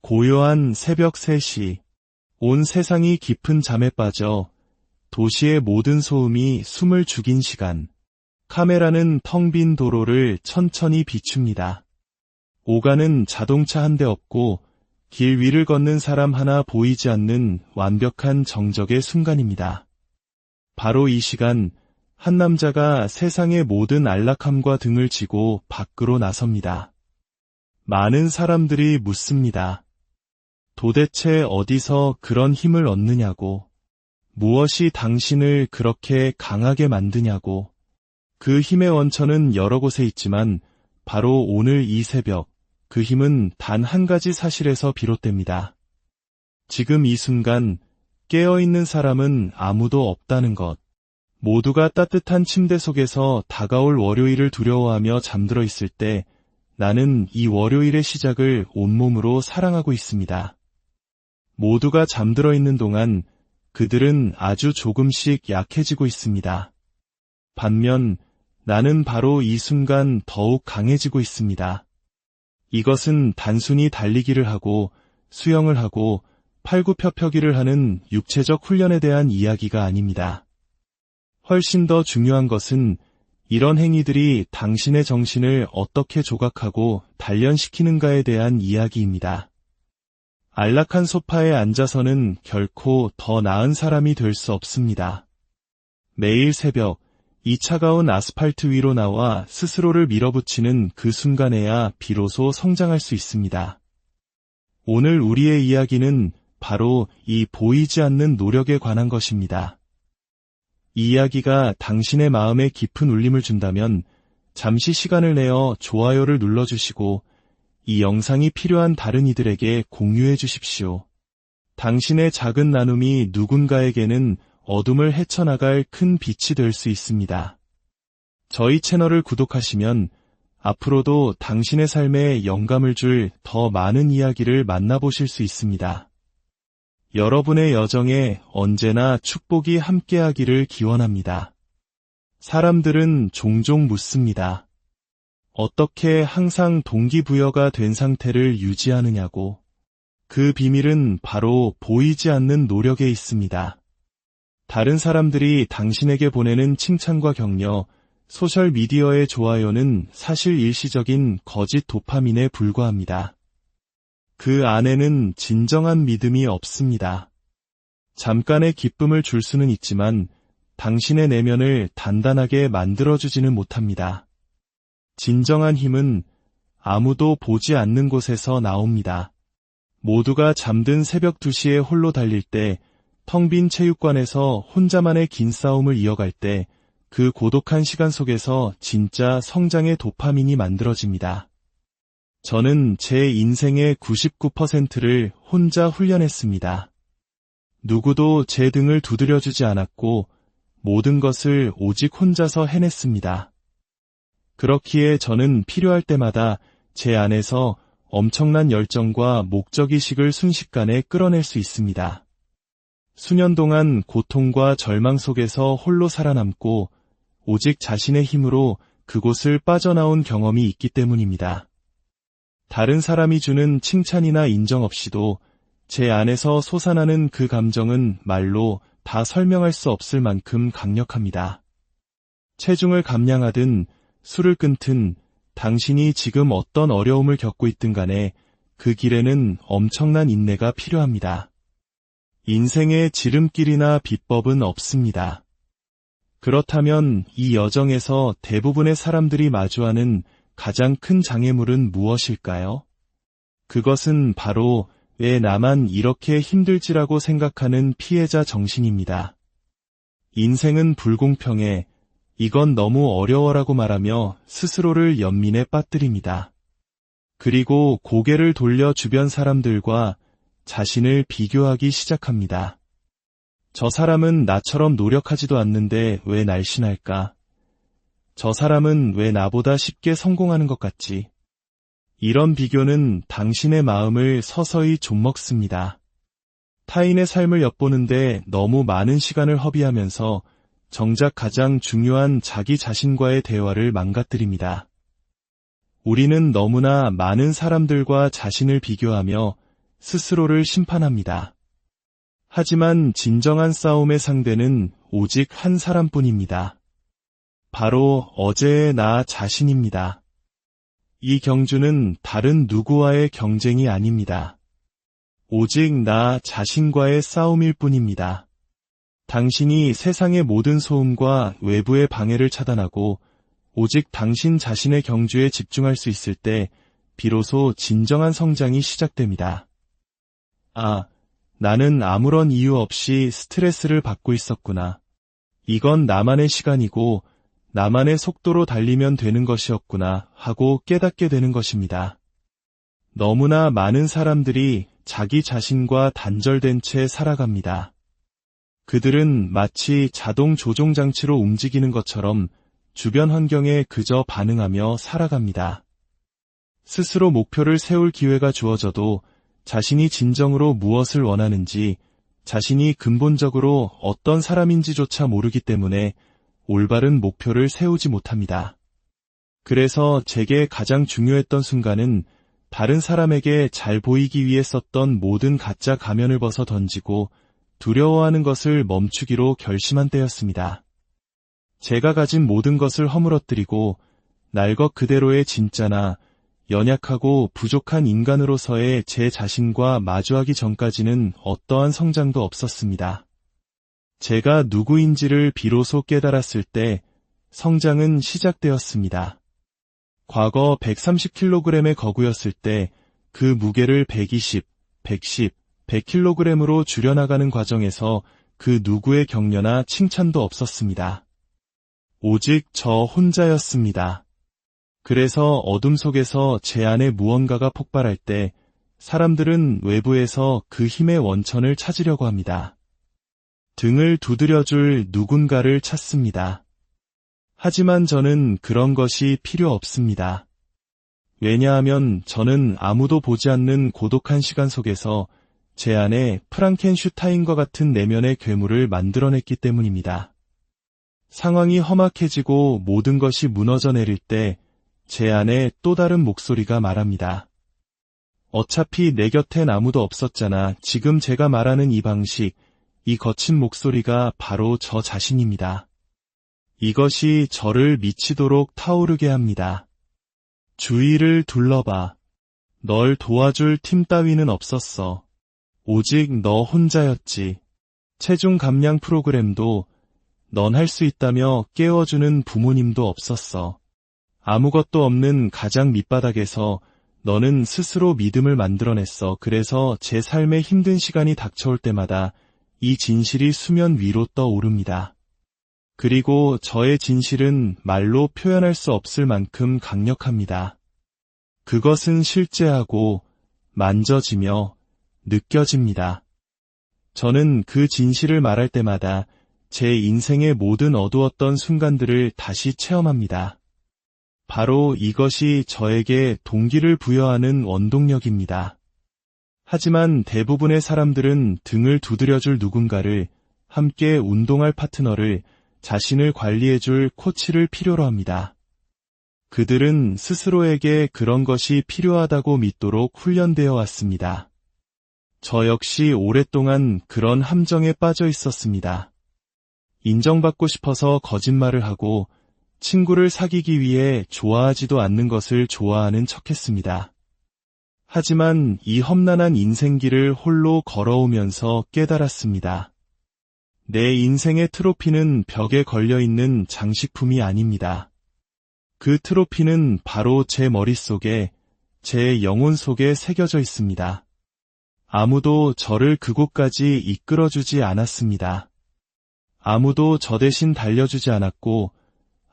고요한 새벽 3시, 온 세상이 깊은 잠에 빠져 도시의 모든 소음이 숨을 죽인 시간. 카메라는 텅 빈 도로를 천천히 비춥니다. 오가는 자동차 한 대 없고 길 위를 걷는 사람 하나 보이지 않는 완벽한 정적의 순간입니다. 바로 이 시간, 한 남자가 세상의 모든 안락함과 등을 지고 밖으로 나섭니다. 많은 사람들이 묻습니다. 도대체 어디서 그런 힘을 얻느냐고, 무엇이 당신을 그렇게 강하게 만드냐고. 그 힘의 원천은 여러 곳에 있지만 바로 오늘 이 새벽, 그 힘은 단 한 가지 사실에서 비롯됩니다. 지금 이 순간 깨어있는 사람은 아무도 없다는 것. 모두가 따뜻한 침대 속에서 다가올 월요일을 두려워하며 잠들어 있을 때 나는 이 월요일의 시작을 온몸으로 사랑하고 있습니다. 모두가 잠들어 있는 동안 그들은 아주 조금씩 약해지고 있습니다. 반면 나는 바로 이 순간 더욱 강해지고 있습니다. 이것은 단순히 달리기를 하고 수영을 하고 팔굽혀펴기를 하는 육체적 훈련에 대한 이야기가 아닙니다. 훨씬 더 중요한 것은 이런 행위들이 당신의 정신을 어떻게 조각하고 단련시키는가에 대한 이야기입니다. 안락한 소파에 앉아서는 결코 더 나은 사람이 될 수 없습니다. 매일 새벽, 이 차가운 아스팔트 위로 나와 스스로를 밀어붙이는 그 순간에야 비로소 성장할 수 있습니다. 오늘 우리의 이야기는 바로 이 보이지 않는 노력에 관한 것입니다. 이 이야기가 당신의 마음에 깊은 울림을 준다면 잠시 시간을 내어 좋아요를 눌러주시고 이 영상이 필요한 다른 이들에게 공유해 주십시오. 당신의 작은 나눔이 누군가에게는 어둠을 헤쳐나갈 큰 빛이 될 수 있습니다. 저희 채널을 구독하시면 앞으로도 당신의 삶에 영감을 줄 더 많은 이야기를 만나보실 수 있습니다. 여러분의 여정에 언제나 축복이 함께하기를 기원합니다. 사람들은 종종 묻습니다. 어떻게 항상 동기부여가 된 상태를 유지하느냐고. 그 비밀은 바로 보이지 않는 노력에 있습니다. 다른 사람들이 당신에게 보내는 칭찬과 격려, 소셜미디어의 좋아요는 사실 일시적인 거짓 도파민에 불과합니다. 그 안에는 진정한 믿음이 없습니다. 잠깐의 기쁨을 줄 수는 있지만 당신의 내면을 단단하게 만들어주지는 못합니다. 진정한 힘은 아무도 보지 않는 곳에서 나옵니다. 모두가 잠든 새벽 2시에 홀로 달릴 때, 텅 빈 체육관에서 혼자만의 긴 싸움을 이어갈 때, 그 고독한 시간 속에서 진짜 성장의 도파민이 만들어집니다. 저는 제 인생의 99%를 혼자 훈련했습니다. 누구도 제 등을 두드려주지 않았고 모든 것을 오직 혼자서 해냈습니다. 그렇기에 저는 필요할 때마다 제 안에서 엄청난 열정과 목적의식을 순식간에 끌어낼 수 있습니다. 수년 동안 고통과 절망 속에서 홀로 살아남고 오직 자신의 힘으로 그곳을 빠져나온 경험이 있기 때문입니다. 다른 사람이 주는 칭찬이나 인정 없이도 제 안에서 솟아나는 그 감정은 말로 다 설명할 수 없을 만큼 강력합니다. 체중을 감량하든 술을 끊든 당신이 지금 어떤 어려움을 겪고 있든 간에 그 길에는 엄청난 인내가 필요합니다. 인생의 지름길이나 비법은 없습니다. 그렇다면 이 여정에서 대부분의 사람들이 마주하는 가장 큰 장애물은 무엇일까요? 그것은 바로 왜 나만 이렇게 힘들지라고 생각하는 피해자 정신입니다. 인생은 불공평해, 이건 너무 어려워라고 말하며 스스로를 연민에 빠뜨립니다. 그리고 고개를 돌려 주변 사람들과 자신을 비교하기 시작합니다. 저 사람은 나처럼 노력하지도 않는데 왜 날씬할까? 저 사람은 왜 나보다 쉽게 성공하는 것 같지? 이런 비교는 당신의 마음을 서서히 좀먹습니다. 타인의 삶을 엿보는데 너무 많은 시간을 허비하면서 정작 가장 중요한 자기 자신과의 대화를 망가뜨립니다. 우리는 너무나 많은 사람들과 자신을 비교하며 스스로를 심판합니다. 하지만 진정한 싸움의 상대는 오직 한 사람뿐입니다. 바로 어제의 나 자신입니다. 이 경주는 다른 누구와의 경쟁이 아닙니다. 오직 나 자신과의 싸움일 뿐입니다. 당신이 세상의 모든 소음과 외부의 방해를 차단하고 오직 당신 자신의 경주에 집중할 수 있을 때 비로소 진정한 성장이 시작됩니다. 아, 나는 아무런 이유 없이 스트레스를 받고 있었구나. 이건 나만의 시간이고 나만의 속도로 달리면 되는 것이었구나 하고 깨닫게 되는 것입니다. 너무나 많은 사람들이 자기 자신과 단절된 채 살아갑니다. 그들은 마치 자동 조종 장치로 움직이는 것처럼 주변 환경에 그저 반응하며 살아갑니다. 스스로 목표를 세울 기회가 주어져도 자신이 진정으로 무엇을 원하는지, 자신이 근본적으로 어떤 사람인지조차 모르기 때문에 올바른 목표를 세우지 못합니다. 그래서 제게 가장 중요했던 순간은 다른 사람에게 잘 보이기 위해 썼던 모든 가짜 가면을 벗어 던지고 두려워하는 것을 멈추기로 결심한 때였습니다. 제가 가진 모든 것을 허물어뜨리고 날 것 그대로의 진짜나 연약하고 부족한 인간으로서의 제 자신과 마주하기 전까지는 어떠한 성장도 없었습니다. 제가 누구인지를 비로소 깨달았을 때 성장은 시작되었습니다. 과거 130kg의 거구였을 때 그 무게를 120, 110, 100kg으로 줄여나가는 과정에서 그 누구의 격려나 칭찬도 없었습니다. 오직 저 혼자였습니다. 그래서 어둠 속에서 제 안에 무언가가 폭발할 때 사람들은 외부에서 그 힘의 원천을 찾으려고 합니다. 등을 두드려줄 누군가를 찾습니다. 하지만 저는 그런 것이 필요 없습니다. 왜냐하면 저는 아무도 보지 않는 고독한 시간 속에서 제 안에 프랑켄슈타인과 같은 내면의 괴물을 만들어냈기 때문입니다. 상황이 험악해지고 모든 것이 무너져 내릴 때 제 안에 또 다른 목소리가 말합니다. 어차피 내 곁엔 아무도 없었잖아. 지금 제가 말하는 이 방식, 이 거친 목소리가 바로 저 자신입니다. 이것이 저를 미치도록 타오르게 합니다. 주위를 둘러봐. 널 도와줄 팀 따위는 없었어. 오직 너 혼자였지. 체중 감량 프로그램도 넌 할 수 있다며 깨워주는 부모님도 없었어. 아무것도 없는 가장 밑바닥에서 너는 스스로 믿음을 만들어냈어. 그래서 제 삶에 힘든 시간이 닥쳐올 때마다 이 진실이 수면 위로 떠오릅니다. 그리고 저의 진실은 말로 표현할 수 없을 만큼 강력합니다. 그것은 실제하고 만져지며 느껴집니다. 저는 그 진실을 말할 때마다 제 인생의 모든 어두웠던 순간들을 다시 체험합니다. 바로 이것이 저에게 동기를 부여하는 원동력입니다. 하지만 대부분의 사람들은 등을 두드려줄 누군가를, 함께 운동할 파트너를, 자신을 관리해줄 코치를 필요로 합니다. 그들은 스스로에게 그런 것이 필요하다고 믿도록 훈련되어 왔습니다. 저 역시 오랫동안 그런 함정에 빠져 있었습니다. 인정받고 싶어서 거짓말을 하고 친구를 사귀기 위해 좋아하지도 않는 것을 좋아하는 척했습니다. 하지만 이 험난한 인생길을 홀로 걸어오면서 깨달았습니다. 내 인생의 트로피는 벽에 걸려있는 장식품이 아닙니다. 그 트로피는 바로 제 머릿속에, 제 영혼 속에 새겨져 있습니다. 아무도 저를 그곳까지 이끌어주지 않았습니다. 아무도 저 대신 달려주지 않았고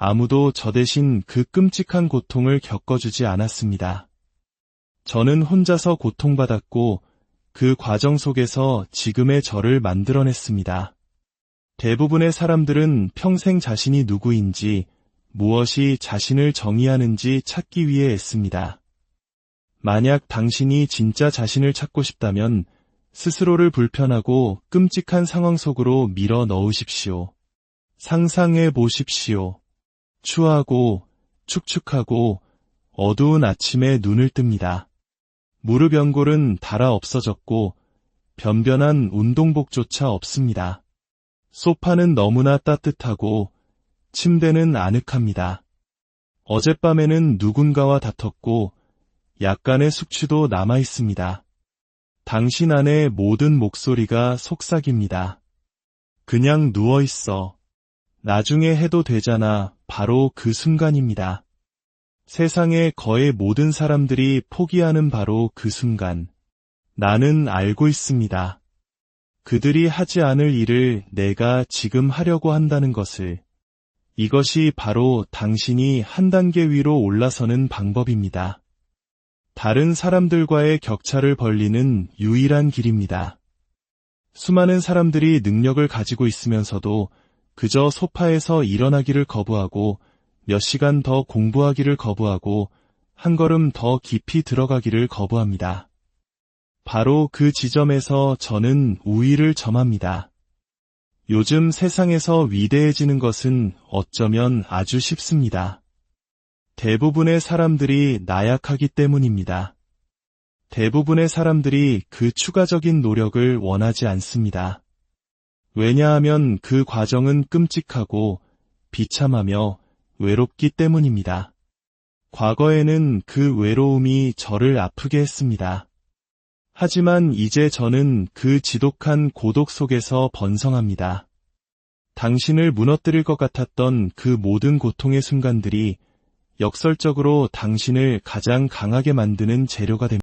아무도 저 대신 그 끔찍한 고통을 겪어주지 않았습니다. 저는 혼자서 고통받았고 그 과정 속에서 지금의 저를 만들어냈습니다. 대부분의 사람들은 평생 자신이 누구인지, 무엇이 자신을 정의하는지 찾기 위해 애씁니다. 만약 당신이 진짜 자신을 찾고 싶다면 스스로를 불편하고 끔찍한 상황 속으로 밀어 넣으십시오. 상상해 보십시오. 추하고 축축하고 어두운 아침에 눈을 뜹니다. 무릎 연골은 닳아 없어졌고 변변한 운동복조차 없습니다. 소파는 너무나 따뜻하고 침대는 아늑합니다. 어젯밤에는 누군가와 다퉜고 약간의 숙취도 남아 있습니다. 당신 안의 모든 목소리가 속삭입니다. 그냥 누워 있어. 나중에 해도 되잖아. 바로 그 순간입니다. 세상의 거의 모든 사람들이 포기하는 바로 그 순간. 나는 알고 있습니다. 그들이 하지 않을 일을 내가 지금 하려고 한다는 것을. 이것이 바로 당신이 한 단계 위로 올라서는 방법입니다. 다른 사람들과의 격차를 벌리는 유일한 길입니다. 수많은 사람들이 능력을 가지고 있으면서도 그저 소파에서 일어나기를 거부하고 몇 시간 더 공부하기를 거부하고 한 걸음 더 깊이 들어가기를 거부합니다. 바로 그 지점에서 저는 우위를 점합니다. 요즘 세상에서 위대해지는 것은 어쩌면 아주 쉽습니다. 대부분의 사람들이 나약하기 때문입니다. 대부분의 사람들이 그 추가적인 노력을 원하지 않습니다. 왜냐하면 그 과정은 끔찍하고 비참하며 외롭기 때문입니다. 과거에는 그 외로움이 저를 아프게 했습니다. 하지만 이제 저는 그 지독한 고독 속에서 번성합니다. 당신을 무너뜨릴 것 같았던 그 모든 고통의 순간들이 역설적으로 당신을 가장 강하게 만드는 재료가 됩니다.